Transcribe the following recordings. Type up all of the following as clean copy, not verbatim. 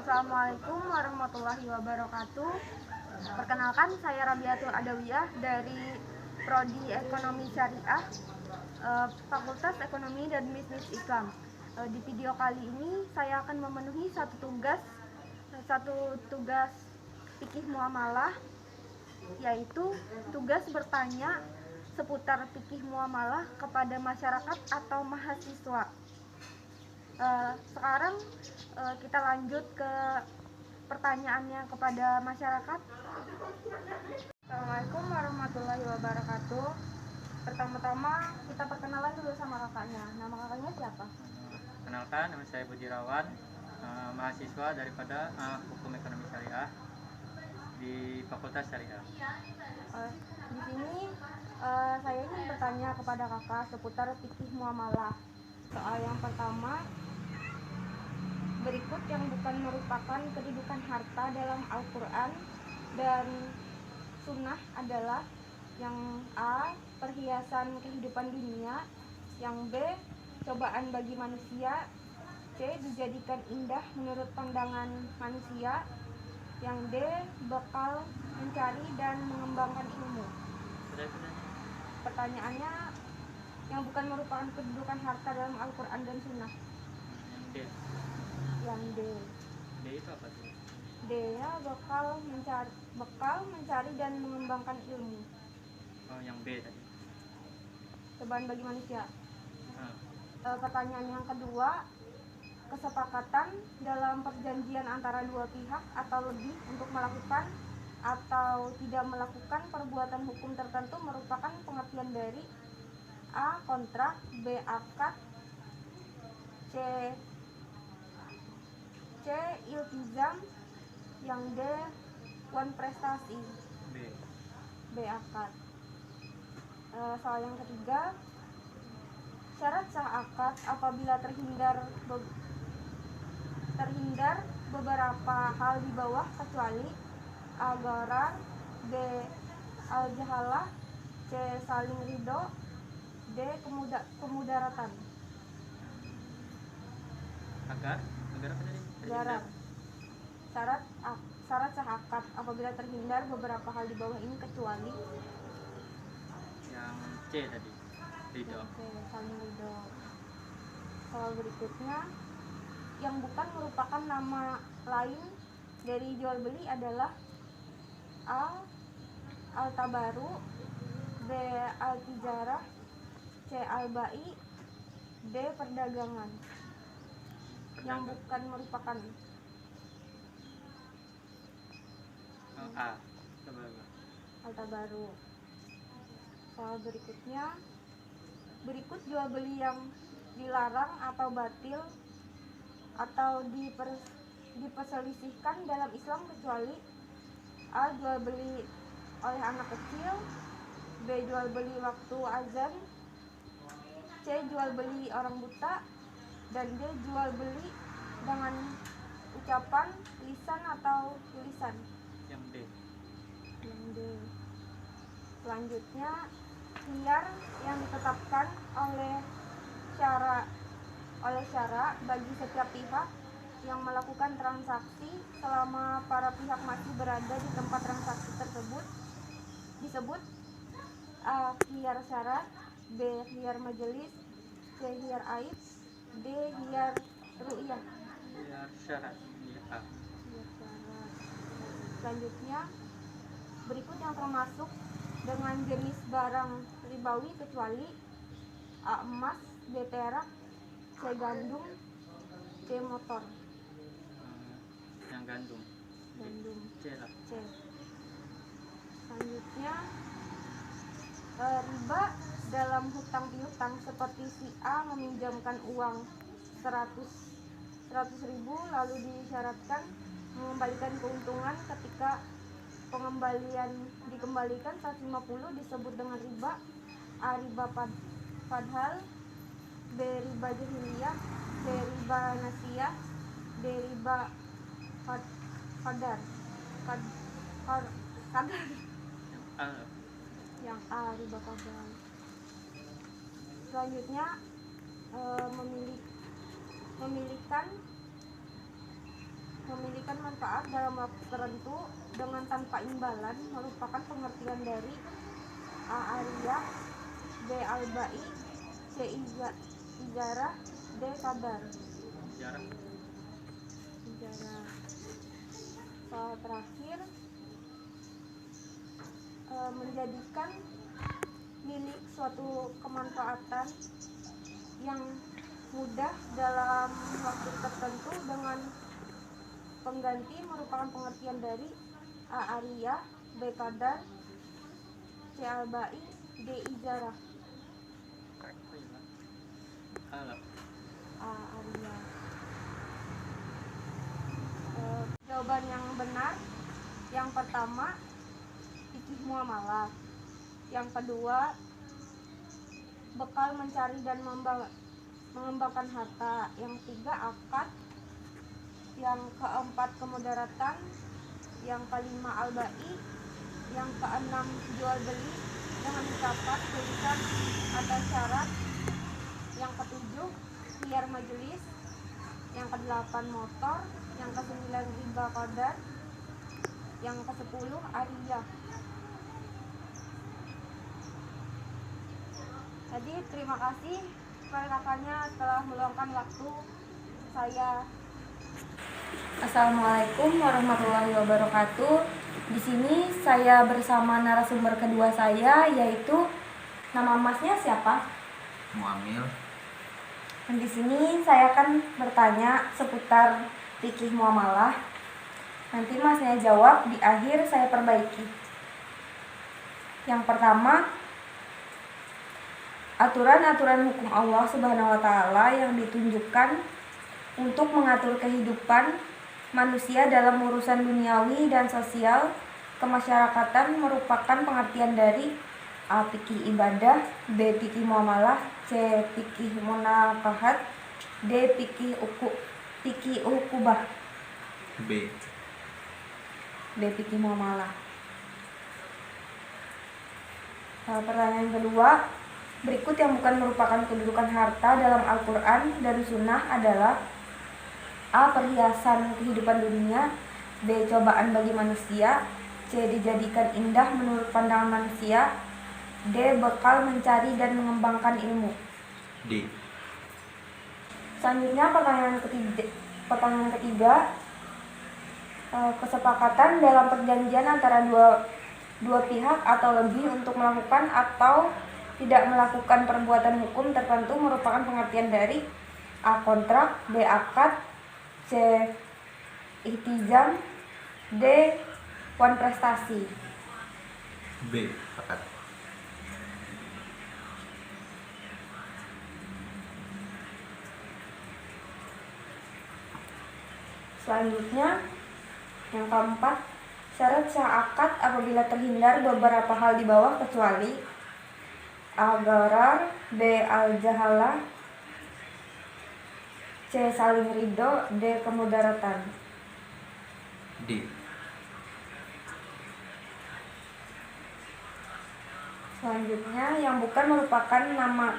Assalamualaikum warahmatullahi wabarakatuh. Perkenalkan, saya Rabiatul Adawiyah dari Prodi Ekonomi Syariah, Fakultas Ekonomi dan Bisnis Islam. Di video kali ini saya akan memenuhi satu tugas fikih muamalah, yaitu tugas bertanya seputar fikih muamalah kepada masyarakat atau mahasiswa. Sekarang kita lanjut ke pertanyaannya kepada masyarakat. Assalamualaikum warahmatullahi wabarakatuh. Pertama-tama kita perkenalan dulu sama kakaknya. Nama kakaknya siapa? Kenalkan, nama saya Budi Rawan, mahasiswa daripada Hukum Ekonomi Syariah di Fakultas Syariah. Di sini saya ingin bertanya kepada kakak seputar fikih muamalah. Soal yang pertama, berikut yang bukan merupakan kedudukan harta dalam Al-Quran dan Sunnah adalah: yang A, perhiasan kehidupan dunia; yang B, cobaan bagi manusia; C, dijadikan indah menurut pandangan manusia; yang D, bekal mencari dan mengembangkan ilmu. Pertanyaannya, yang bukan merupakan kedudukan harta dalam Al-Quran dan Sunnah. Yang D. D itu apa tuh? D nya bekal mencari dan mengembangkan ilmu. Oh, yang B tadi. Cobaan bagi manusia. Pertanyaan yang kedua, kesepakatan dalam perjanjian antara dua pihak atau lebih untuk melakukan atau tidak melakukan perbuatan hukum tertentu merupakan pengertian dari: A, kontrak; B, akad; C, iltizam; yang D, wan prestasi. B, akad. Soal yang ketiga, syarat sah akad apabila terhindar beberapa hal di bawah kecuali: A, gharar; B, al-jahalah; C, saling ridho; D, kemudaratan. Agar apa tadi? Gharar. Syarat sah akad apabila terhindar beberapa hal di bawah ini kecuali: yang C tadi, ridho. Oke, saling ridho. Soal berikutnya, yang bukan merupakan nama lain dari jual beli adalah: A, al-tabaru; B, al-tijarah; C, al-bai; D, perdagangan. Yang bukan merupakan A, al-tabaru. Soal berikutnya, berikut jual beli yang dilarang atau batil atau diperselisihkan dalam Islam kecuali: A, jual beli oleh anak kecil; B, jual beli waktu azan; C, jual beli orang buta; dan D, jual beli dengan ucapan lisan atau tulisan. Yang D. Selanjutnya, khiyar yang ditetapkan oleh syara bagi setiap pihak yang melakukan transaksi selama para pihak masih berada di tempat transaksi tersebut disebut: A, khiyar syarat; B, khiyar majelis; C, khiyar aib; D, khiyar ru'yah. Khiyar syarat. A. Selanjutnya, berikut yang termasuk dengan jenis barang ribawi kecuali: A, emas; B, perak; C, gandum; C, motor. Yang gandum. C lah. C. Selanjutnya, riba dalam hutang piutang seperti si A meminjamkan uang 100.000 lalu disyaratkan mengembalikan keuntungan ketika dikembalikan 150 disebut dengan riba: A, riba padhal; B, riba jahiliyah; C, riba nasiyah; D, riba qadar. Yang A, riba qadar. Selanjutnya, memilihkan memiliki manfaat dalam waktu tertentu dengan tanpa imbalan merupakan pengertian dari A. Ariyah, B. Albai, C. Ijarah, D. Qadar. Jarak. Ijarah. Soal terakhir, menjadikan milik suatu kemanfaatan yang mudah dalam waktu tertentu dengan pengganti merupakan pengertian dari A. Ariyah, B. Qadar, C. Albai, D. Ijarah. A. Ariyah. Jawaban yang benar yang pertama fikih muamalah, yang kedua bekal mencari dan mengembangkan harta, yang ketiga akad, yang keempat kemudaratan, yang kelima albai, yang keenam jual beli dengan ucapan, tulisan atau syarat, yang ketujuh khiyar majelis, yang kedelapan motor, yang kesembilan riba qadar, yang kesepuluh ariyah. Jadi terima kasih kepada kakaknya telah meluangkan waktu saya. Assalamualaikum warahmatullahi wabarakatuh. Di sini saya bersama narasumber kedua saya, yaitu nama masnya siapa? Muamil. Dan di sini saya akan bertanya seputar fikih muamalah. Nanti masnya jawab, di akhir saya perbaiki. Yang pertama, aturan-aturan hukum Allah Subhanahu wa Ta'ala yang ditunjukkan untuk mengatur kehidupan manusia dalam urusan duniawi dan sosial kemasyarakatan merupakan pengertian dari A. Fikih ibadah, B. Fikih muamalah, C. Fikih munakahat, D. Fikih ukubah. B. Fikih muamalah. Pertanyaan kedua, berikut yang bukan merupakan kedudukan harta dalam Al-Quran dan Sunnah adalah A. Perhiasan kehidupan dunia, B. Cobaan bagi manusia, C. Dijadikan indah menurut pandangan manusia, D. Bekal mencari dan mengembangkan ilmu. D. Selanjutnya pertanyaan ketiga, kesepakatan dalam perjanjian antara dua pihak atau lebih untuk melakukan atau tidak melakukan perbuatan hukum tertentu merupakan pengertian dari A. Kontrak, B. Akad, C. Ihtizam, D. Wan prestasi. B. Akad. Selanjutnya yang keempat, syarat sah akad apabila terhindar beberapa hal di bawah kecuali A. Gharar, B. Al-jahalah, C. Saling ridho, D. Kemudaratan. D. Selanjutnya yang bukan merupakan nama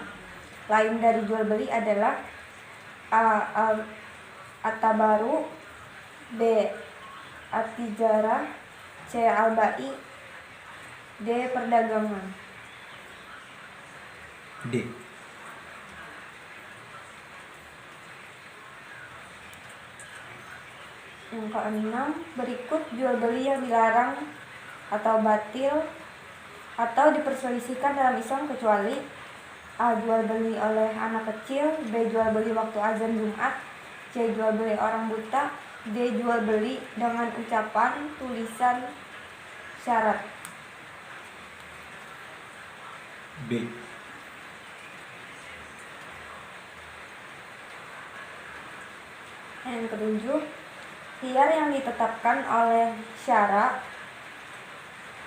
lain dari jual beli adalah A. At-tabaru, B. At-tijarah, C. Al-bai, D. Perdagangan. D. Yang keenam, berikut jual beli yang dilarang atau batil atau diperselisihkan dalam Islam kecuali A. Jual beli oleh anak kecil, B. Jual beli waktu azan Jumat, C. Jual beli orang buta, D. Jual beli dengan ucapan, tulisan, syarat. B. Yang ketujuh, khiyar yang ditetapkan oleh syara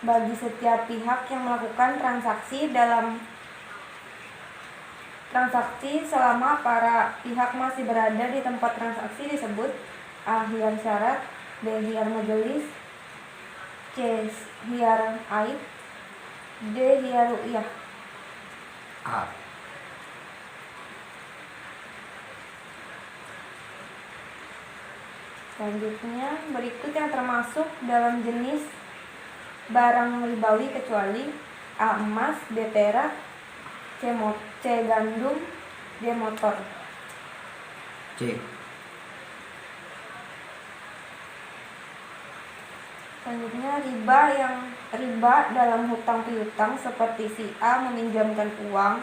bagi setiap pihak yang melakukan transaksi selama para pihak masih berada di tempat transaksi disebut A. Khiyar syarat, B. Khiyar majelis, C. Khiyar aib, D. Khiyar ru'yah. A. Selanjutnya, berikut yang termasuk dalam jenis barang ribawi kecuali A. Emas, B. Perak, C. Gandum, D. Motor. C. Selanjutnya, riba dalam hutang piutang seperti si A meminjamkan uang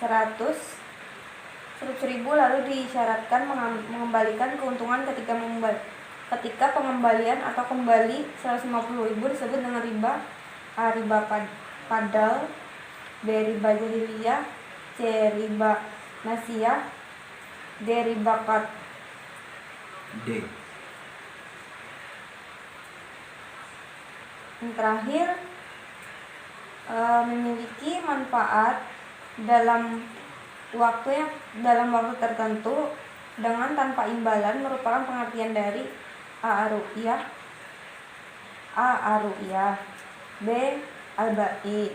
100.000 lalu disyaratkan mengembalikan keuntungan ketika pengembalian atau kembali 150.000 disebut dengan riba. A. Riba padal, B. Riba jahiliyah, C. Riba nasiyah, D. Riba qard. D. Yang terakhir, memiliki manfaat dalam waktu tertentu dengan tanpa imbalan merupakan pengertian dari A. Ar-ru'yah, B. Al-ba'i,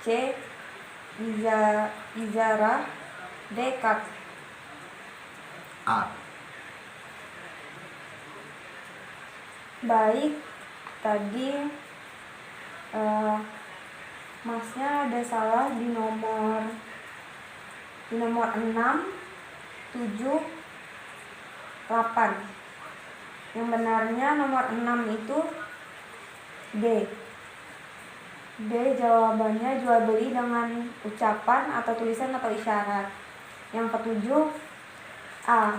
C. Izarah, D. Qard. A. Baik, tadi masnya ada salah di nomor 6, 7, 8. Yang benarnya nomor 6 itu D. Jawabannya jual beli dengan ucapan atau tulisan atau isyarat. Yang ketujuh A.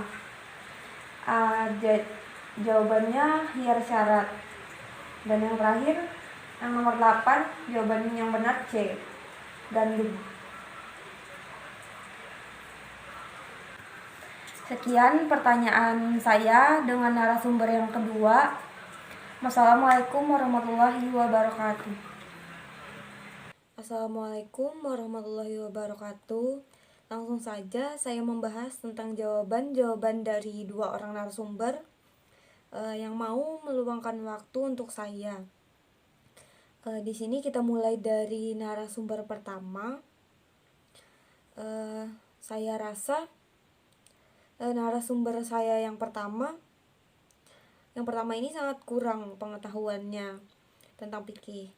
Jawabannya hiar syarat. Dan yang terakhir, yang nomor 8, jawaban yang benar C. Gandum. Sekian pertanyaan saya dengan narasumber yang kedua. Wassalamualaikum warahmatullahi wabarakatuh. Assalamualaikum warahmatullahi wabarakatuh. Langsung saja saya membahas tentang jawaban-jawaban dari dua orang narasumber yang mau meluangkan waktu untuk saya. Di sini kita mulai dari narasumber pertama. Saya rasa narasumber saya yang pertama ini sangat kurang pengetahuannya tentang fikih,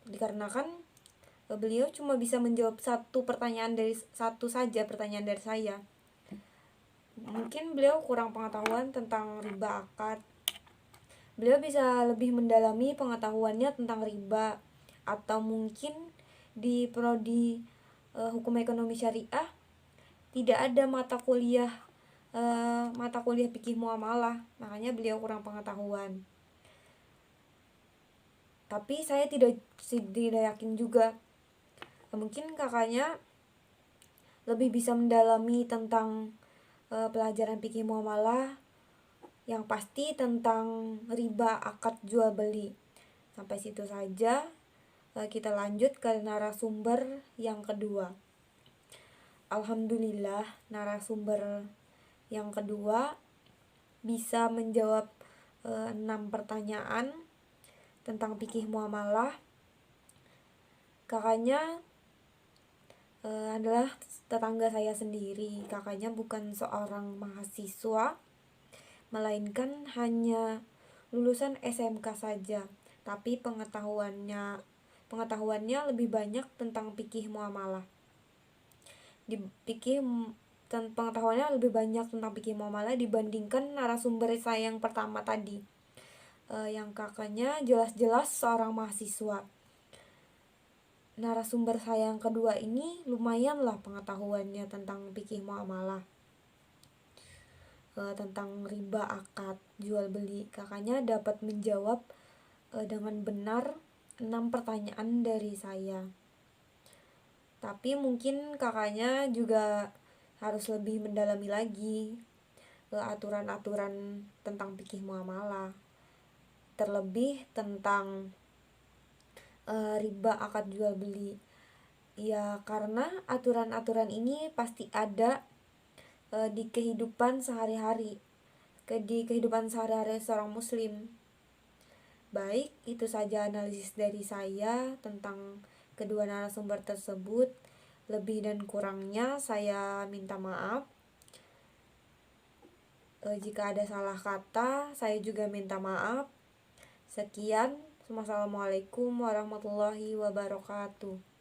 dikarenakan beliau cuma bisa menjawab satu pertanyaan dari saya. Mungkin beliau kurang pengetahuan tentang riba akad. Beliau bisa lebih mendalami pengetahuannya tentang riba, atau mungkin di prodi hukum ekonomi syariah tidak ada mata kuliah fikih muamalah, makanya beliau kurang pengetahuan. Tapi saya tidak yakin juga. Mungkin kakaknya lebih bisa mendalami tentang pelajaran fikih muamalah, yang pasti tentang riba akad jual beli. Sampai situ saja. Kita lanjut ke narasumber yang kedua. Alhamdulillah, narasumber yang kedua bisa menjawab 6 pertanyaan tentang fikih muamalah. Kakaknya adalah tetangga saya sendiri. Kakaknya bukan seorang mahasiswa, melainkan hanya lulusan SMK saja, tapi pengetahuannya lebih banyak tentang fikih muamalah. Pengetahuannya lebih banyak tentang fikih muamalah dibandingkan narasumber saya yang pertama tadi, yang kakaknya jelas-jelas seorang mahasiswa. Narasumber saya yang kedua ini lumayanlah pengetahuannya tentang fikih muamalah, tentang riba akad jual beli. Kakaknya dapat menjawab dengan benar 6 pertanyaan dari saya. Tapi mungkin kakaknya juga harus lebih mendalami lagi aturan-aturan tentang fikih muamalah, terlebih tentang riba akad jual beli. Ya, karena aturan-aturan ini pasti ada di kehidupan sehari-hari seorang muslim. Baik, itu saja analisis dari saya tentang kedua narasumber tersebut. Lebih dan kurangnya saya minta maaf. Jika ada salah kata, saya juga minta maaf. Sekian, wassalamualaikum warahmatullahi wabarakatuh.